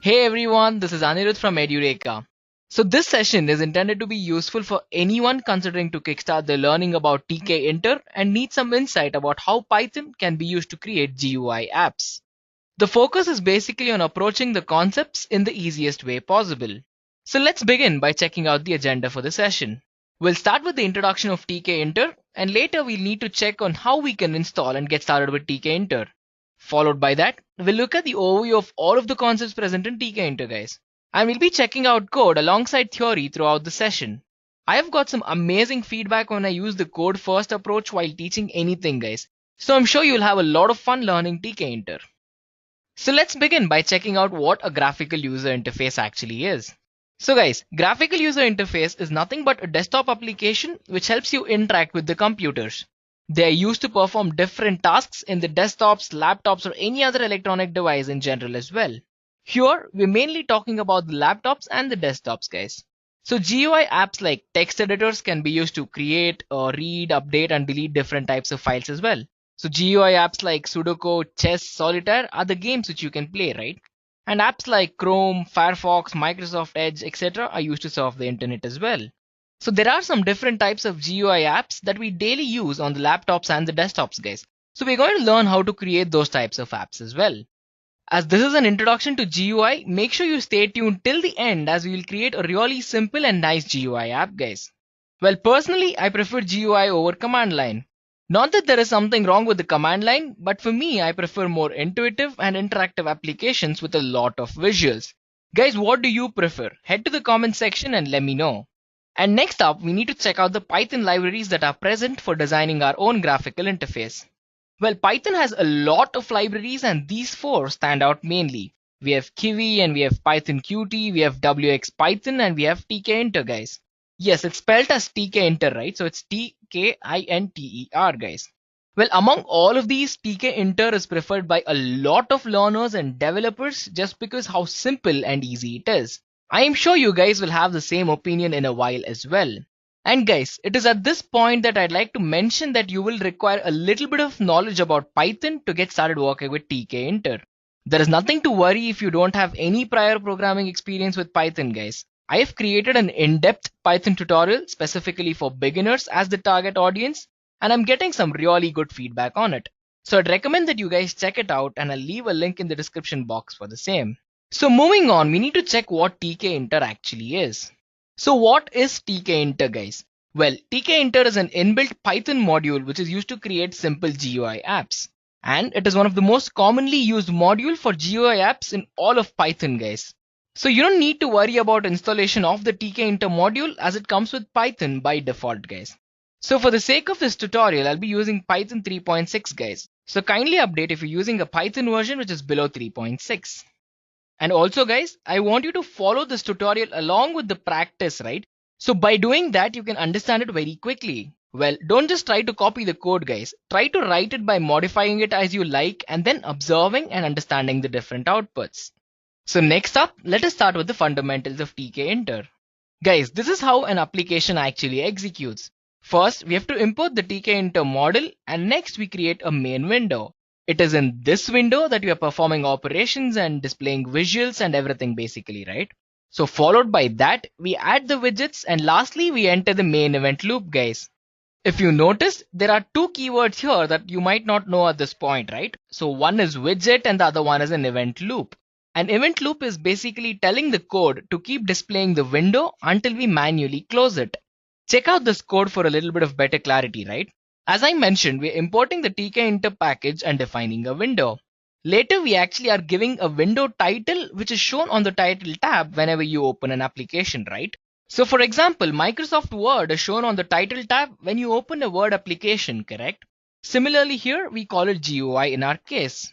Hey everyone, this is Anirudh from Edureka. So this session is intended to be useful for anyone considering to kickstart their learning about Tkinter and need some insight about how Python can be used to create GUI apps. The focus is basically on approaching the concepts in the easiest way possible. So let's begin by checking out the agenda for the session. We'll start with the introduction of Tkinter, and later we'll need to check on how we can install and get started with Tkinter. Followed by that, we'll look at the overview of all of the concepts present in Tkinter, guys. And we'll be checking out code alongside theory throughout the session. I have got some amazing feedback when I use the code first approach while teaching anything, guys. So I'm sure you'll have a lot of fun learning Tkinter. So let's begin by checking out what a graphical user interface actually is. So guys, graphical user interface is nothing but a desktop application which helps you interact with the computers. They are used to perform different tasks in the desktops, laptops, or any other electronic device in general as well. Here, we're mainly talking about the laptops and the desktops, guys. So GUI apps like text editors can be used to create, read, update, and delete different types of files as well. So GUI apps like Sudoku, Chess, Solitaire are the games which you can play, right? And apps like Chrome, Firefox, Microsoft Edge, etc. are used to surf the internet as well. So there are some different types of GUI apps that we daily use on the laptops and the desktops, guys. So we're going to learn how to create those types of apps as well. As this is an introduction to GUI, make sure you stay tuned till the end as we will create a really simple and nice GUI app, guys. Well, personally, I prefer GUI over command line. Not that there is something wrong with the command line, but for me, I prefer more intuitive and interactive applications with a lot of visuals. Guys, what do you prefer? Head to the comment section and let me know. And next up, we need to check out the Python libraries that are present for designing our own graphical interface. Well, Python has a lot of libraries and these four stand out mainly. We have GUI and we have Python Qt, we have 𝑊𝑥Python and we have Tkinter, guys. Yes, it's spelled as Tkinter, right? So it's Tkinter, guys. Well, among all of these, Tkinter is preferred by a lot of learners and developers just because how simple and easy it is. I am sure you guys will have the same opinion in a while as well. And guys, it is at this point that I'd like to mention that you will require a little bit of knowledge about Python to get started working with Tkinter. There is nothing to worry if you don't have any prior programming experience with Python, guys. I have created an in-depth Python tutorial specifically for beginners as the target audience, and I'm getting some really good feedback on it. So I'd recommend that you guys check it out, and I'll leave a link in the description box for the same. So moving on, we need to check what Tkinter actually is. So what is Tkinter, guys? Well, Tkinter is an inbuilt Python module which is used to create simple GUI apps. And it is one of the most commonly used module for GUI apps in all of Python, guys. So you don't need to worry about installation of the Tkinter module as it comes with Python by default, guys. So for the sake of this tutorial, I'll be using Python 3.6, guys. So kindly update if you're using a Python version which is below 3.6. And also guys, I want you to follow this tutorial along with the practice, right? So by doing that, you can understand it very quickly. Well, don't just try to copy the code, guys. Try to write it by modifying it as you like and then observing and understanding the different outputs. So next up, let us start with the fundamentals of Tkinter. Guys, this is how an application actually executes. First, we have to import the Tkinter model and next we create a main window. It is in this window that we are performing operations and displaying visuals and everything basically, right? So followed by that, we add the widgets and lastly, we enter the main event loop, guys. If you notice, there are two keywords here that you might not know at this point, right? So one is widget and the other one is an event loop. An event loop is basically telling the code to keep displaying the window until we manually close it. Check out this code for a little bit of better clarity, right? As I mentioned, we're importing the Tkinter package and defining a window. Later, we actually are giving a window title which is shown on the title tab whenever you open an application, right? So for example, Microsoft Word is shown on the title tab when you open a Word application, correct? Similarly here, we call it GUI in our case.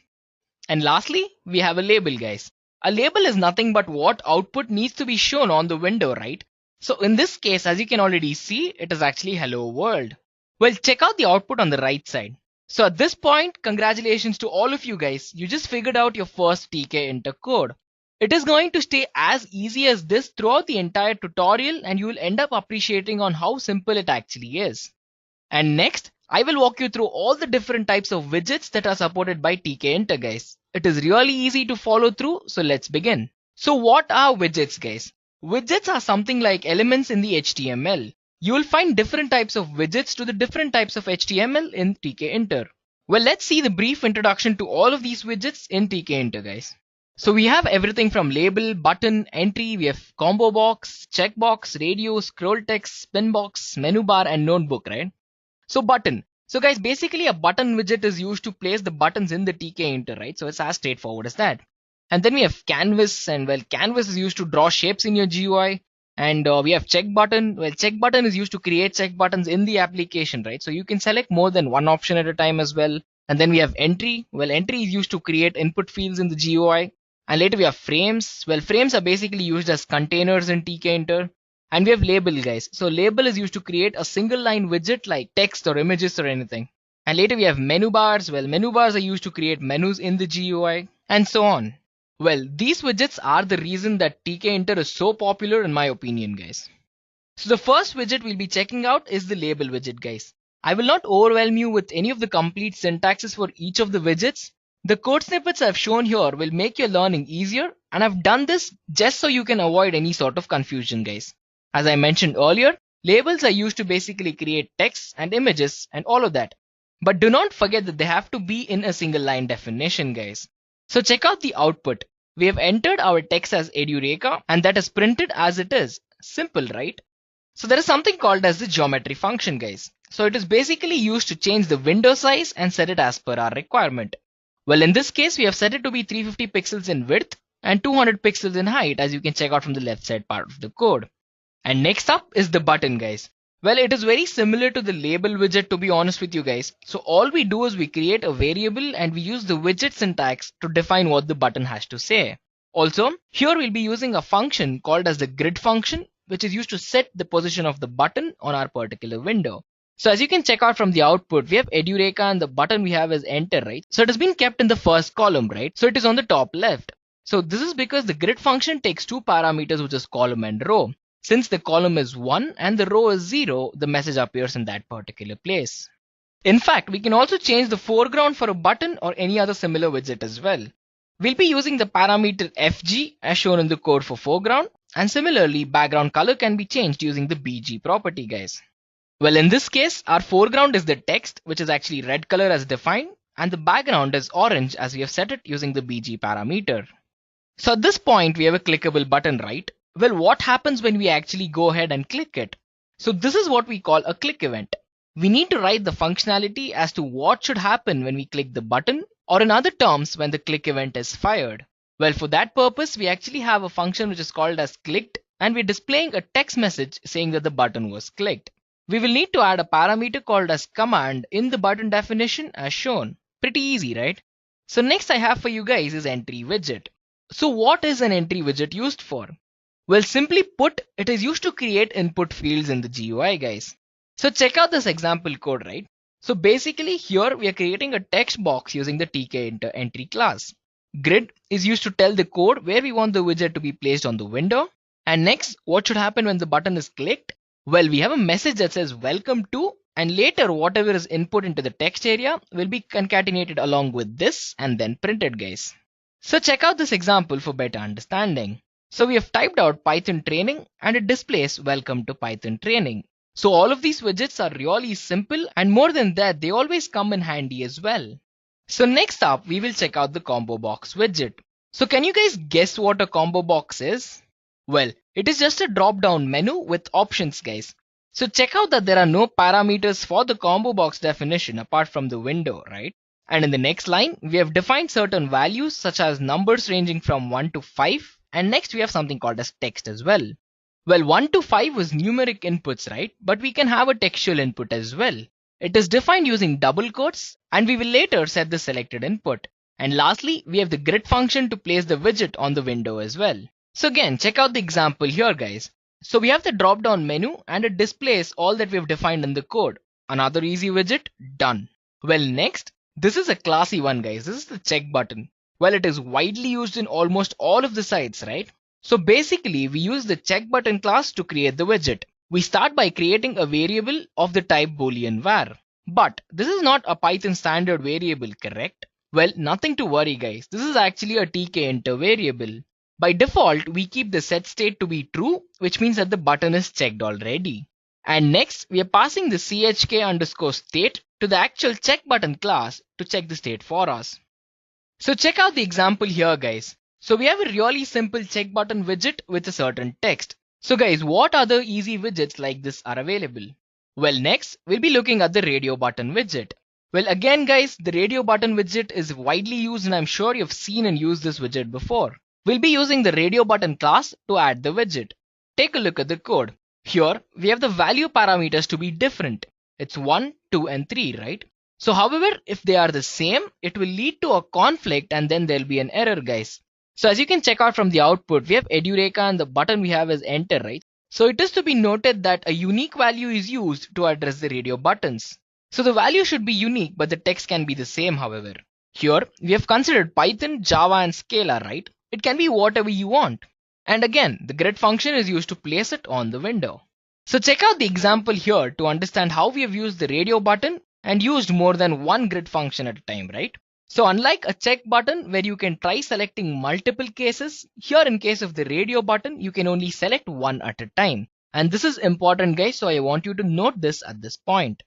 And lastly, we have a label, guys. A label is nothing but what output needs to be shown on the window, right? So in this case, as you can already see, it is actually hello world. Well, check out the output on the right side. So at this point, congratulations to all of you guys. You just figured out your first Tkinter code. It is going to stay as easy as this throughout the entire tutorial and you will end up appreciating on how simple it actually is. And next, I will walk you through all the different types of widgets that are supported by Tkinter, guys. It is really easy to follow through, so let's begin. So what are widgets, guys? Widgets are something like elements in the HTML. You will find different types of widgets to the different types of HTML in Tkinter. Well, let's see the brief introduction to all of these widgets in Tkinter, guys. So we have everything from label, button, entry, we have combo box, checkbox, radio, scroll text, spin box, menu bar, and notebook, right? So button. So guys, basically a button widget is used to place the buttons in the Tkinter, right? So it's as straightforward as that. And then we have canvas, and well, canvas is used to draw shapes in your GUI. And we have check button. Well, check button is used to create check buttons in the application, right? So you can select more than one option at a time as well. And then we have entry. Well, entry is used to create input fields in the GUI. And later we have frames. Well, frames are basically used as containers in Tkinter. And we have label, guys. So label is used to create a single line widget like text or images or anything. And later we have menu bars. Well, menu bars are used to create menus in the GUI and so on. Well, these widgets are the reason that Tkinter is so popular in my opinion, guys. So the first widget we'll be checking out is the label widget, guys. I will not overwhelm you with any of the complete syntaxes for each of the widgets. The code snippets I've shown here will make your learning easier, and I've done this just so you can avoid any sort of confusion, guys. As I mentioned earlier, labels are used to basically create text and images and all of that. But do not forget that they have to be in a single line definition, guys. So check out the output. We have entered our text as Edureka, and that is printed as it is. Simple, right? So there is something called as the geometry function, guys. So it is basically used to change the window size and set it as per our requirement. Well, in this case, we have set it to be 350 pixels in width and 200 pixels in height, as you can check out from the left side part of the code. And next up is the button, guys. Well, it is very similar to the label widget, to be honest with you guys. So all we do is we create a variable and we use the widget syntax to define what the button has to say. Also, here we'll be using a function called as the grid function, which is used to set the position of the button on our particular window. So as you can check out from the output, we have Edureka and the button we have is enter, right? So it has been kept in the first column, right? So it is on the top left. So this is because the grid function takes two parameters, which is column and row. Since the column is 1 and the row is 0, the message appears in that particular place. In fact, we can also change the foreground for a button or any other similar widget as well. We'll be using the parameter FG as shown in the code for foreground, and similarly background color can be changed using the BG property, guys. Well, in this case, our foreground is the text, which is actually red color as defined, and the background is orange as we have set it using the BG parameter. So at this point, we have a clickable button, right? Well, what happens when we actually go ahead and click it? So this is what we call a click event. We need to write the functionality as to what should happen when we click the button, or in other terms, when the click event is fired. Well, for that purpose, we actually have a function which is called as clicked, and we're displaying a text message saying that the button was clicked. We will need to add a parameter called as command in the button definition as shown. Pretty easy, right? So next I have for you guys is entry widget. So what is an entry widget used for? Well, simply put, it is used to create input fields in the GUI, guys. So check out this example code, right? So basically here we are creating a text box using the Tkinter entry class. Grid is used to tell the code where we want the widget to be placed on the window. And next, what should happen when the button is clicked? Well, we have a message that says welcome to, and later whatever is input into the text area will be concatenated along with this and then printed, guys. So check out this example for better understanding. So we have typed out Python training and it displays welcome to Python training. So all of these widgets are really simple, and more than that, they always come in handy as well. So next up, we will check out the Combobox widget. So can you guys guess what a combo box is? Well, it is just a drop down menu with options, guys. So check out that there are no parameters for the combo box definition apart from the window, right? And in the next line, we have defined certain values such as numbers ranging from 1 to 5. And next we have something called as text as well. Well, 1 to 5 was numeric inputs, right? But we can have a textual input as well. It is defined using double quotes, and we will later set the selected input. And lastly, we have the grid function to place the widget on the window as well. So again, check out the example here, guys. So we have the drop down menu and it displays all that we have defined in the code. Another easy widget, done. Well, next, this is a classy one, guys. This is the check button. Well, it is widely used in almost all of the sites, right? So basically, we use the check button class to create the widget. We start by creating a variable of the type boolean var. But this is not a Python standard variable, correct? Well, nothing to worry, guys. This is actually a Tkinter variable. By default, we keep the set state to be true, which means that the button is checked already. And next, we are passing the _state to the actual check button class to check the state for us. So check out the example here, guys. So we have a really simple check button widget with a certain text. So guys, what other easy widgets like this are available? Well, next, we'll be looking at the radio button widget. Well, again, guys, the radio button widget is widely used and I'm sure you've seen and used this widget before. We'll be using the radio button class to add the widget. Take a look at the code. Here, we have the value parameters to be different. It's 1, 2, and 3, right? So however, if they are the same, it will lead to a conflict and then there'll be an error, guys. So as you can check out from the output, we have Edureka and the button we have is enter, right? So it is to be noted that a unique value is used to address the radio buttons. So the value should be unique, but the text can be the same, however. Here, we have considered Python, Java, and Scala, right? It can be whatever you want. And again, the grid function is used to place it on the window. So check out the example here to understand how we have used the radio button and used more than one grid function at a time, right? So unlike a check button where you can try selecting multiple cases, here in case of the radio button, you can only select one at a time. And this is important, guys, so I want you to note this at this point.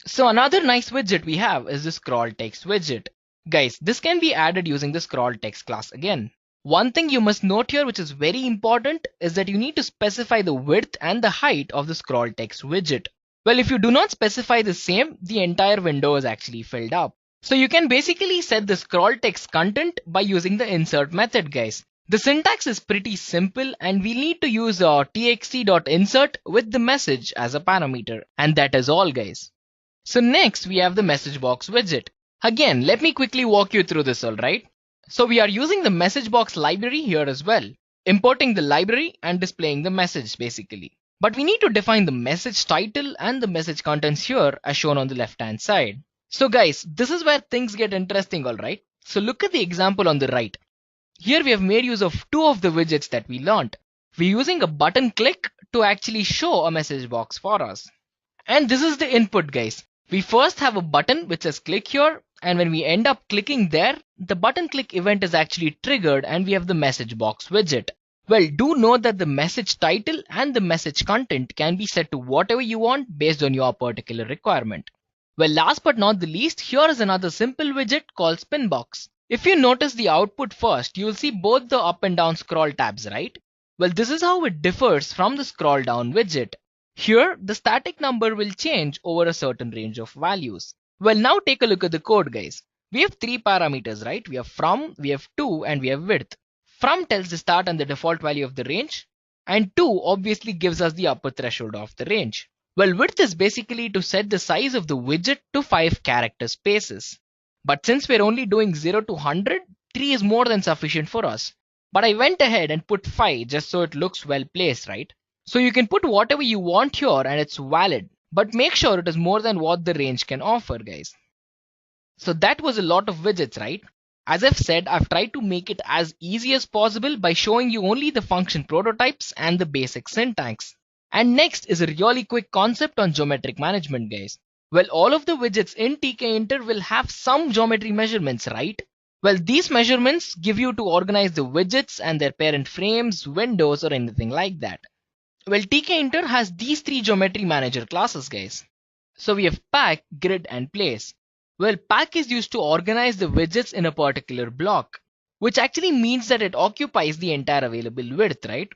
So another nice widget we have is the scroll text widget. Guys, this can be added using the scroll text class again. One thing you must note here, which is very important, is that you need to specify the width and the height of the scroll text widget. Well, if you do not specify the same, the entire window is actually filled up. So you can basically set the scroll text content by using the insert method, guys. The syntax is pretty simple and we need to use txt.insert with the message as a parameter. And that is all, guys. So next we have the MessageBox widget. Again, let me quickly walk you through this, alright? So we are using the MessageBox library here as well, importing the library and displaying the message basically. But we need to define the message title and the message contents here as shown on the left hand side. So guys, this is where things get interesting, alright? So look at the example on the right. Here we have made use of two of the widgets that we learned. We're using a button click to actually show a message box for us. And this is the input, guys. We first have a button which says click here, and when we end up clicking there, the button click event is actually triggered and we have the MessageBox widget. Well, do note that the message title and the message content can be set to whatever you want based on your particular requirement. Well, last but not the least, here is another simple widget called SpinBox. If you notice the output first, you'll see both the up and down scroll tabs, right? Well, this is how it differs from the scroll down widget. Here, the static number will change over a certain range of values. Well, now take a look at the code, guys. We have three parameters, right? We have from, we have to, and we have width. From tells the start and the default value of the range, and to obviously gives us the upper threshold of the range. Well, width is basically to set the size of the widget to 5 character spaces. But since we're only doing 0 to 100, 3 is more than sufficient for us. But I went ahead and put 5 just so it looks well placed, right? So you can put whatever you want here and it's valid, but make sure it is more than what the range can offer, guys. So that was a lot of widgets, right? As I've said, I've tried to make it as easy as possible by showing you only the function prototypes and the basic syntax. And next is a really quick concept on geometric management, guys. Well, all of the widgets in Tkinter will have some geometry measurements, right? Well, these measurements give you to organize the widgets and their parent frames, windows, or anything like that. Well, Tkinter has these three geometry manager classes, guys. So we have pack, grid, and place. Well, pack is used to organize the widgets in a particular block, which actually means that it occupies the entire available width, right?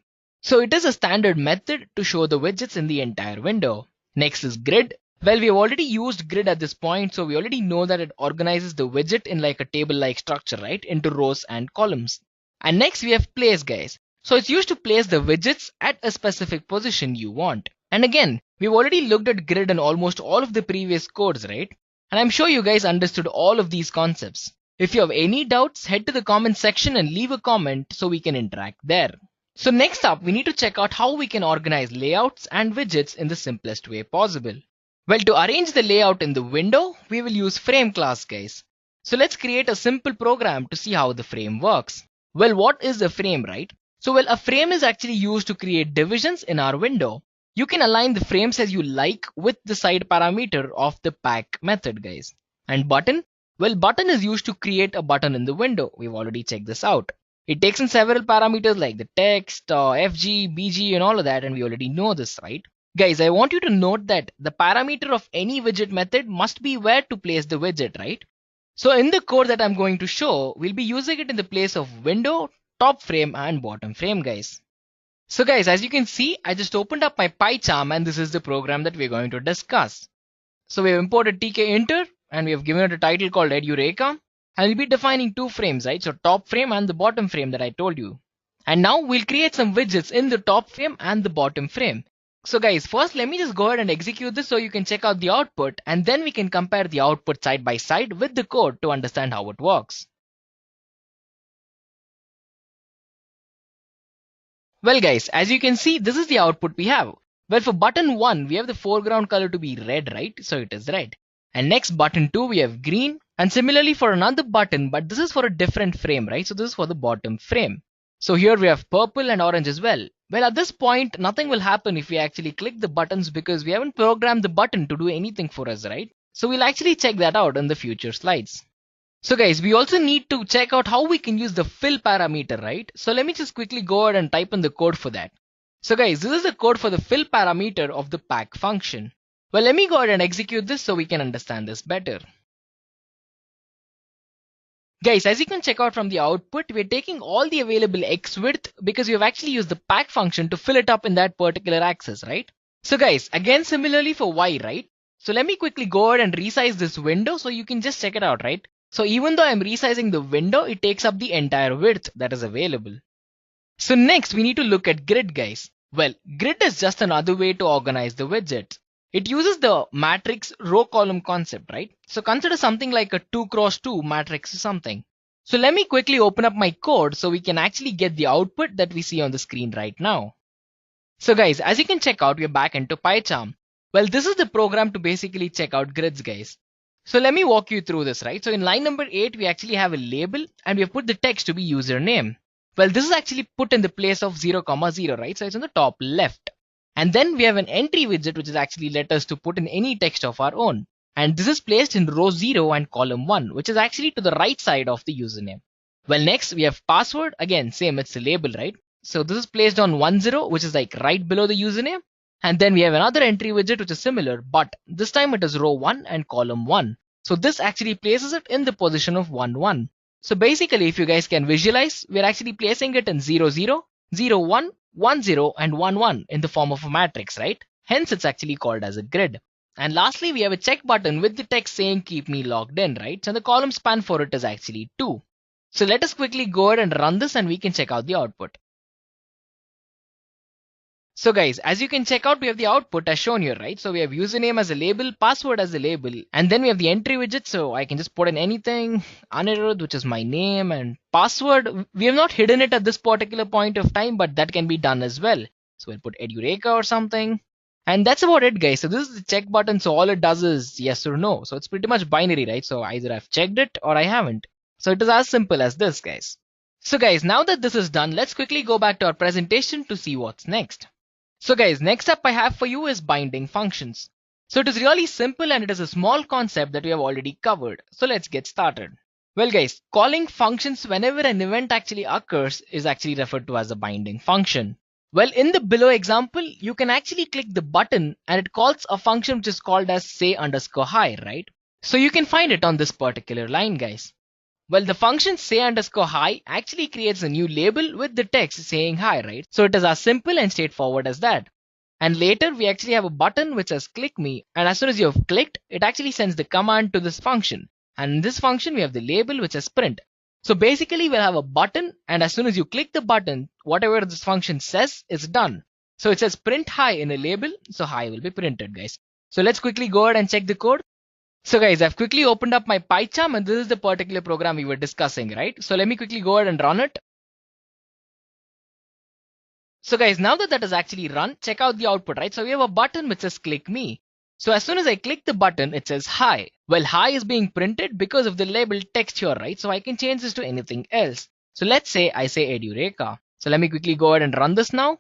So it is a standard method to show the widgets in the entire window. Next is grid. Well, we have already used grid at this point, so we already know that it organizes the widget in like a table-like structure, right? Into rows and columns. And next we have place, guys. So it's used to place the widgets at a specific position you want. And again, we've already looked at grid in almost all of the previous codes, right? And I'm sure you guys understood all of these concepts. If you have any doubts, head to the comment section and leave a comment so we can interact there. So next up, we need to check out how we can organize layouts and widgets in the simplest way possible. Well, to arrange the layout in the window, we will use frame class, guys. So let's create a simple program to see how the frame works. Well, what is a frame, right? So well, a frame is actually used to create divisions in our window. You can align the frames as you like with the side parameter of the pack method, guys. And button? Well, button is used to create a button in the window. We've already checked this out. It takes in several parameters like the text, FG, BG and all of that, and we already know this, right? Guys, I want you to note that the parameter of any widget method must be where to place the widget, right? So in the code that I'm going to show, we'll be using it in the place of window, top frame and bottom frame, guys. So guys, as you can see, I just opened up my PyCharm and this is the program that we're going to discuss. So we have imported Tkinter and we have given it a title called Edureka, and we'll be defining two frames, right? So top frame and the bottom frame that I told you. And now we'll create some widgets in the top frame and the bottom frame. So guys, first let me just go ahead and execute this so you can check out the output, and then we can compare the output side by side with the code to understand how it works. Well guys, as you can see, this is the output we have. Well, for button 1, we have the foreground color to be red, right? So it is red. And next button 2, we have green. And similarly for another button, but this is for a different frame, right? So this is for the bottom frame. So here we have purple and orange as well. Well, at this point, nothing will happen if we actually click the buttons because we haven't programmed the button to do anything for us, right? So we'll actually check that out in the future slides. So guys, we also need to check out how we can use the fill parameter, right? So let me just quickly go ahead and type in the code for that. So guys, this is the code for the fill parameter of the pack function. Well, let me go ahead and execute this so we can understand this better. Guys, as you can check out from the output, we're taking all the available X width because we have actually used the pack function to fill it up in that particular axis, right? So guys, again, similarly for Y, right? So let me quickly go ahead and resize this window so you can just check it out, right? So even though I'm resizing the window, it takes up the entire width that is available. So next we need to look at grid, guys. Well, grid is just another way to organize the widgets. It uses the matrix row column concept, right? So consider something like a 2x2 matrix or something. So let me quickly open up my code so we can actually get the output that we see on the screen right now. So guys, as you can check out, we're back into PyCharm. Well, this is the program to basically check out grids, guys. So let me walk you through this, right? So in line number 8, we actually have a label and we have put the text to be username. Well, this is actually put in the place of 0,0, right? So it's on the top left. And then we have an entry widget, which is actually let us to put in any text of our own. And this is placed in row 0 and column 1, which is actually to the right side of the username. Well, next we have password. Again, same, it's a label, right? So this is placed on 10, which is like right below the username. And then we have another entry widget, which is similar, but this time it is row 1 and column 1. So this actually places it in the position of 1, 1. So basically, if you guys can visualize, we're actually placing it in 0, 0, 0, 1, 1, 0 and 1, 1 in the form of a matrix, right? Hence, it's actually called as a grid. And lastly, we have a check button with the text saying keep me logged in, right? So the column span for it is actually 2. So let us quickly go ahead and run this and we can check out the output. So guys, as you can check out, we have the output as shown here, right? So we have username as a label, password as a label, and then we have the entry widget. So I can just put in anything, Anirudh, which is my name, and password. We have not hidden it at this particular point of time, but that can be done as well. So we'll put Edureka or something. And that's about it, guys. So this is the check button. So all it does is yes or no. So it's pretty much binary, right? So either I've checked it or I haven't. So it is as simple as this, guys. So guys, now that this is done, let's quickly go back to our presentation to see what's next. So guys, next up I have for you is binding functions. So it is really simple and it is a small concept that we have already covered. So let's get started. Well guys, calling functions whenever an event actually occurs is actually referred to as a binding function. Well, in the below example, you can actually click the button and it calls a function which is called as say_hi, right? So you can find it on this particular line, guys. Well, the function say_hi actually creates a new label with the text saying hi, right? So it is as simple and straightforward as that. And later we actually have a button which says click me, and as soon as you have clicked, it actually sends the command to this function. And in this function we have the label which says print. So basically we'll have a button, and as soon as you click the button, whatever this function says is done. So it says print hi in a label, so hi will be printed, guys. So let's quickly go ahead and check the code. So guys, I've quickly opened up my PyCharm and this is the particular program we were discussing, right? So let me quickly go ahead and run it. So guys, now that is actually run, check out the output, right? So we have a button which says click me. So as soon as I click the button, it says hi. Well, hi is being printed because of the label text here, right? So I can change this to anything else. So let's say I say Edureka. So let me quickly go ahead and run this now.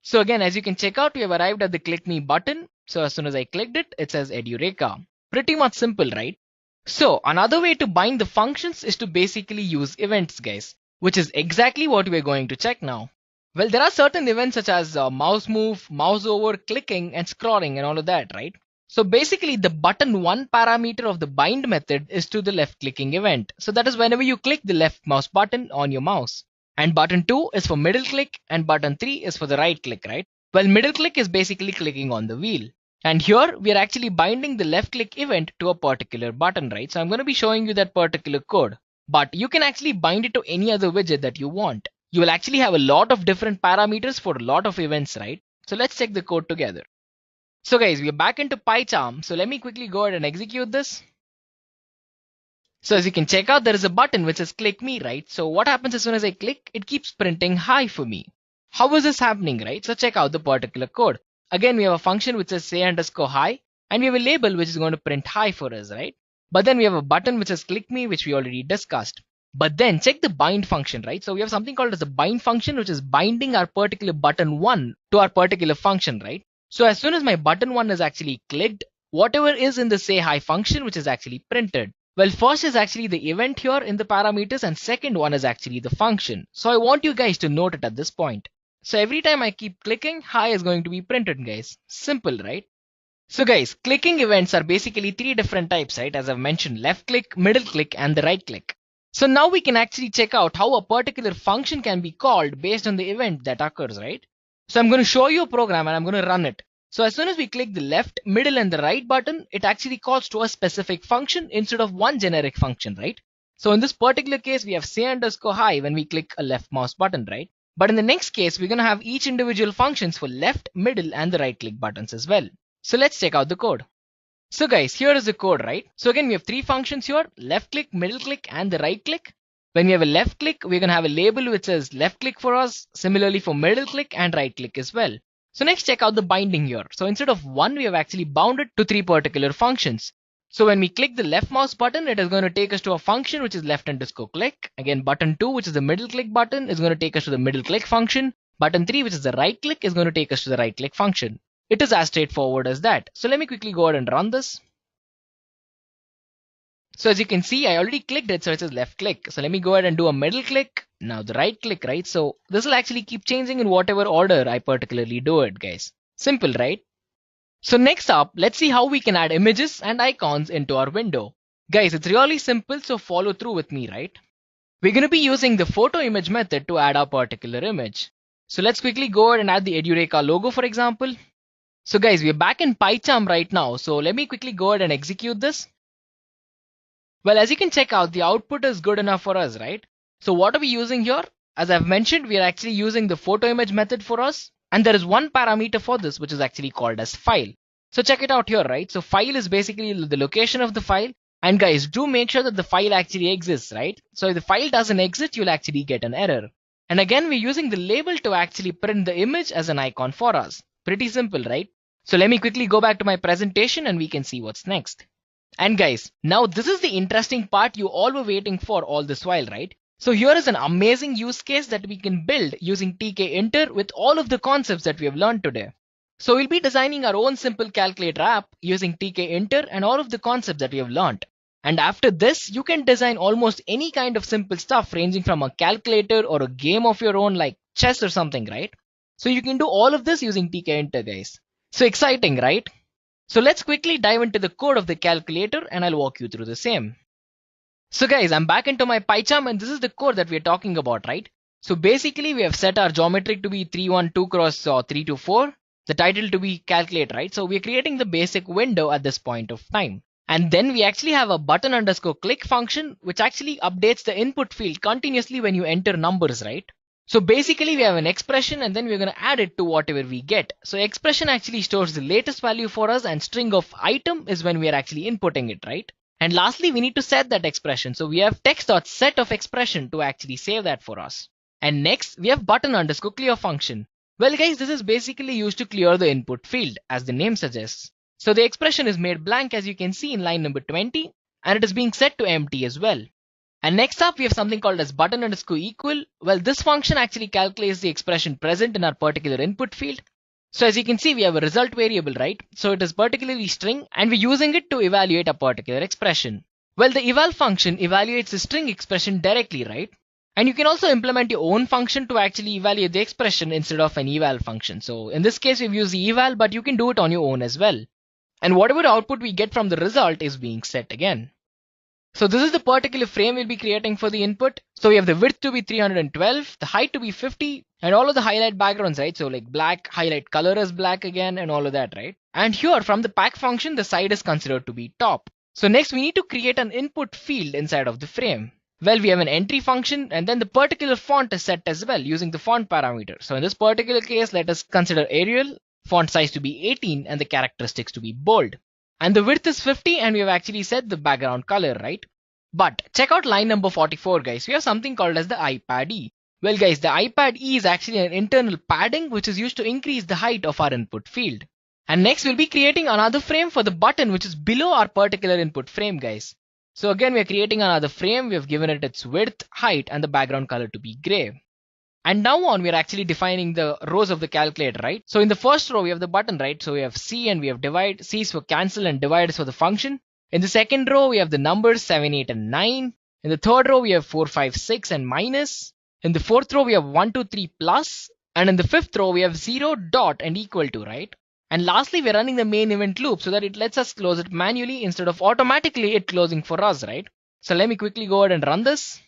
So again, as you can check out, we have arrived at the click me button. So as soon as I clicked it, it says Edureka. Pretty much simple, right? So another way to bind the functions is to basically use events, guys. which is exactly what we're going to check now. Well, there are certain events such as mouse move, mouse over, clicking, and scrolling and all of that, right? So basically the button 1 parameter of the bind method is to the left clicking event. So that is whenever you click the left mouse button on your mouse. And button 2 is for middle click and button 3 is for the right click, right? Well, middle click is basically clicking on the wheel. And here we are actually binding the left click event to a particular button, right? So I'm going to be showing you that particular code, but you can actually bind it to any other widget that you want. You will actually have a lot of different parameters for a lot of events, right? So let's check the code together. So guys, we are back into PyCharm. So let me quickly go ahead and execute this. So as you can check out, there is a button which says click me, right? So what happens as soon as I click, it keeps printing hi for me. How is this happening, right? So check out the particular code. Again, we have a function which says say_hi, and we have a label which is going to print hi for us, right? But then we have a button which says click me, which we already discussed. But then check the bind function, right? So we have something called as a bind function, which is binding our particular button 1 to our particular function, right? So as soon as my button 1 is actually clicked, whatever is in the say hi function, which is actually printed. Well, first is actually the event here in the parameters, and second one is actually the function. So I want you guys to note it at this point. So every time I keep clicking, hi is going to be printed, guys. Simple, right? So guys, clicking events are basically 3 different types, right? As I've mentioned, left click, middle click, and the right click. So now we can actually check out how a particular function can be called based on the event that occurs, right? So I'm going to show you a program and I'm going to run it. So as soon as we click the left, middle, and the right button, it actually calls to a specific function instead of one generic function, right? So in this particular case, we have say_hi when we click a left mouse button, right? But in the next case, we're going to have each individual functions for left, middle, and the right click buttons as well. So let's check out the code. So guys, here is the code, right? So again, we have 3 functions here: left click, middle click, and the right click. When we have a left click, we're going to have a label which says left click for us. Similarly for middle click and right click as well. So next, check out the binding here. So instead of 1, we have actually bounded to 3 particular functions. So when we click the left mouse button, it is going to take us to a function which is left_click. Again, button 2, which is the middle click button, is going to take us to the middle click function. Button 3, which is the right click, is going to take us to the right click function. It is as straightforward as that. So let me quickly go ahead and run this. So as you can see, I already clicked it, so it says left click. So let me go ahead and do a middle click. Now the right click, right? So this will actually keep changing in whatever order I particularly do it, guys. Simple, right? So next up, let's see how we can add images and icons into our window. Guys, it's really simple, so follow through with me, right? We're going to be using the photo image method to add our particular image. So let's quickly go ahead and add the Edureka logo, for example. So guys, we're back in PyCharm right now. So let me quickly go ahead and execute this. Well, as you can check out, the output is good enough for us, right? So what are we using here? As I've mentioned, we are actually using the photo image method for us. And there is one parameter for this, which is actually called as file. So check it out here, right? So file is basically the location of the file. And guys, do make sure that the file actually exists, right? So if the file doesn't exist, you'll actually get an error. And again, we're using the label to actually print the image as an icon for us. Pretty simple, right? So let me quickly go back to my presentation and we can see what's next. And guys, now this is the interesting part you all were waiting for all this while, right? So here is an amazing use case that we can build using Tkinter with all of the concepts that we have learned today. So we'll be designing our own simple calculator app using Tkinter and all of the concepts that we have learned. And after this, you can design almost any kind of simple stuff ranging from a calculator or a game of your own like chess or something, right? So you can do all of this using Tkinter, guys. So exciting, right? So let's quickly dive into the code of the calculator and I'll walk you through the same. So guys, I'm back into my PyCharm and this is the code that we're talking about, right? So basically we have set our geometric to be 312 cross 324, the title to be calculate, right? So we're creating the basic window at this point of time. And then we actually have a button_click function which actually updates the input field continuously when you enter numbers, right? So basically we have an expression and then we're going to add it to whatever we get. So expression actually stores the latest value for us and string of item is when we are actually inputting it, right? And lastly, we need to set that expression. So we have text.set of expression to actually save that for us. And next we have button_clear function. Well guys, this is basically used to clear the input field as the name suggests. So the expression is made blank as you can see in line number 20 and it is being set to empty as well. And next up we have something called as button_equal. Well, this function actually calculates the expression present in our particular input field. So as you can see, we have a result variable, right? So it is particularly string and we're using it to evaluate a particular expression. Well, the eval function evaluates the string expression directly, right? And you can also implement your own function to actually evaluate the expression instead of an eval function. So in this case, we've used the eval, but you can do it on your own as well. And whatever output we get from the result is being set again. So this is the particular frame we'll be creating for the input. So we have the width to be 312, the height to be 50, and all of the highlight backgrounds, right? So like black, highlight color as black again, and all of that, right? And here from the pack function, the side is considered to be top. So next we need to create an input field inside of the frame. Well, we have an entry function, and then the particular font is set as well using the font parameter. So in this particular case, let us consider Arial, font size to be 18, and the characteristics to be bold. And the width is 50, and we have actually set the background color, right? But check out line number 44, guys. We have something called as the iPad-E. Well, guys, the iPad-E is actually an internal padding which is used to increase the height of our input field. And next, we'll be creating another frame for the button which is below our particular input frame, guys. So again, we're creating another frame. We have given it its width, height, and the background color to be gray. And now on, we're actually defining the rows of the calculator, right? So in the first row, we have the button, right? So we have C and we have divide. C is for cancel and divide is for the function. In the second row, we have the numbers 7, 8, and 9. In the third row, we have 4, 5, 6, and minus. In the fourth row, we have 1, 2, 3, plus. And in the fifth row, we have 0, dot, and equal to, right? And lastly, we're running the main event loop so that it lets us close it manually instead of automatically it closing for us, right? So let me quickly go ahead and run this.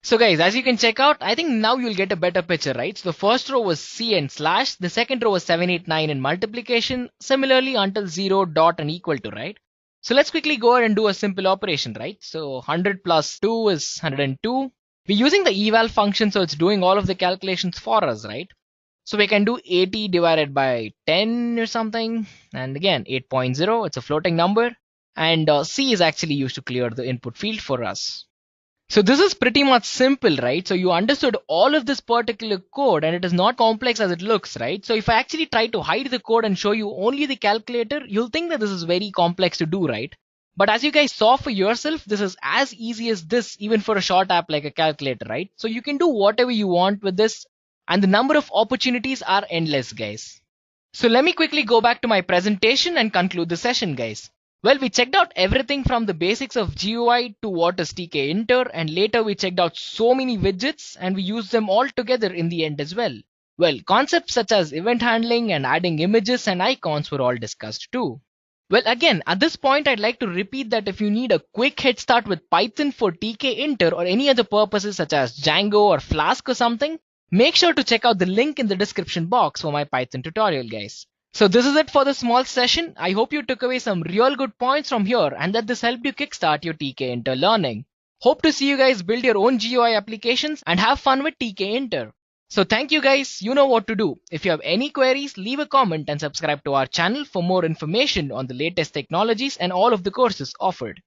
So guys, as you can check out, I think now you'll get a better picture, right? So the first row was C and slash. The second row was 7, 8, 9 in multiplication. Similarly until 0, dot, and equal to, right? So let's quickly go ahead and do a simple operation, right? So 100 plus 2 is 102. We're using the eval function, so it's doing all of the calculations for us, right? So we can do 80 divided by 10 or something. And again, 8.0, it's a floating number. And C is actually used to clear the input field for us. So this is pretty much simple, right? So you understood all of this particular code and it is not complex as it looks, right? So if I actually try to hide the code and show you only the calculator, you'll think that this is very complex to do, right? But as you guys saw for yourself, this is as easy as this, even for a short app like a calculator, right? So you can do whatever you want with this. And the number of opportunities are endless, guys. So let me quickly go back to my presentation and conclude the session, guys. Well, we checked out everything from the basics of GUI to what is Tkinter, and later we checked out so many widgets and we used them all together in the end as well. Well, concepts such as event handling and adding images and icons were all discussed too. Well, again, at this point, I'd like to repeat that if you need a quick head start with Python for Tkinter or any other purposes such as Django or Flask or something, make sure to check out the link in the description box for my Python tutorial, guys. So this is it for the small session. I hope you took away some real good points from here and that this helped you kickstart your Tkinter learning. Hope to see you guys build your own GUI applications and have fun with Tkinter. So thank you guys, you know what to do. If you have any queries, leave a comment and subscribe to our channel for more information on the latest technologies and all of the courses offered.